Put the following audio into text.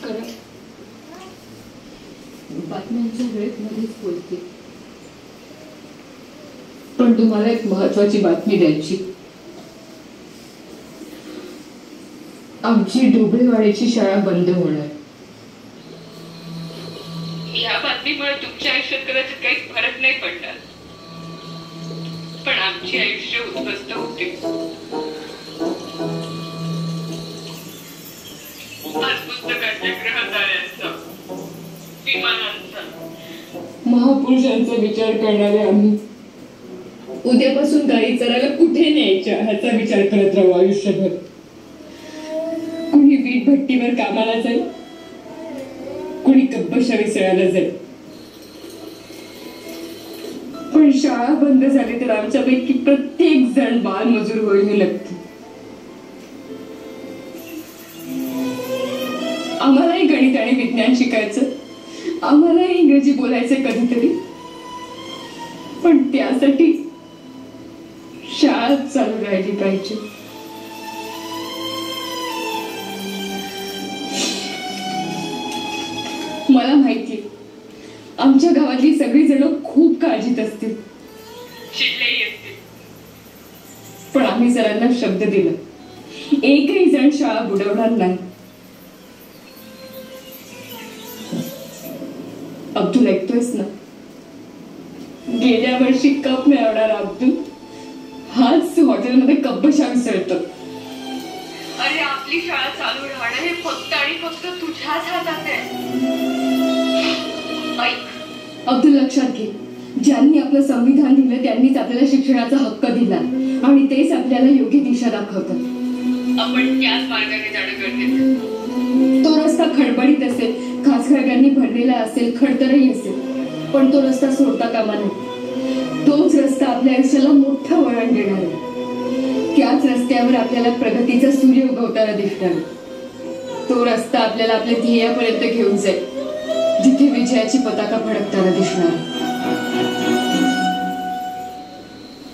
करा. बातम्यांच्या वेळेत मध्येच बोलते, पण तुम्हाला एक महत्वाची बातमी द्यायची. आमची ढोबळेवाडीची शाळा बंद होणार. या बातमीमुळे तुमच्या आयुष्यात कदाचित काही फरक नाही पडणार, पण आमची आयुष्य उद्ध्वस्त होते. आज पुस्तकांच्या ग्रहताऱ्यांचा, विमानांचा, महापुरुषांचा विचार करणारे आम्ही उद्यापासून गाडी चरायला कुठे न्यायच्या ह्याचा विचार करत राहू आयुष्यभर. कुणी वीट भट्टीवर कामाला जाईल, कुणी कब्बशा विसरायला जाईल. पण शाळा बंद झाली तर आमच्यापैकी प्रत्येक जण बालमजूर होईल हे नक्की. आम्हालाही गणित आणि विज्ञान शिकायचं, आम्हालाही इंग्रजी बोलायचं कधीतरी, पण त्यासाठी शाळा चालू राहिली पाहिजे. मला माहिती आमच्या गावातली सगळी जण खूप काळजीत असतील, चिडलेही असतील, पण आम्ही सरांना शब्द दिला, एकही जण शाळा बुडवणार नाही. अब्दुल ऐकतोयस ना? गेल्या वर्षी कप मिळवणार अब्दुल हाच हॉटेलमध्ये कब्बशा विसरतो. अरे आपली शाळा चालू राहणं हे फक्त आणि फक्त तुझ्याच हातात आहे. ऐक अब्दुल, लक्षात घे, ज्यांनी आपलं संविधान दिलं त्यांनीच आपल्याला शिक्षणाचा हक्क दिला आणि तेच आपल्याला योग्य दिशा दाखवतात. आपण त्याच मार्गाने जाणं गरजेचं. तो रस्ता खडबडीत असेल, खाचखळग्यांनी भरलेला असेल, खडतरही असेल, पण तो रस्ता सोडता कामा नये. तोच रस्ता आपल्या आयुष्याला मोठं वळण देणार आहे. त्याच रस्त्यावर आपल्याला प्रगतीचा सूर्य उगवताना दिसणार. तो रस्ता आपल्याला आपल्या ध्येयापर्यंत घेऊन जाईल, जिथे विजयाची पताका फडकताना दिसणार.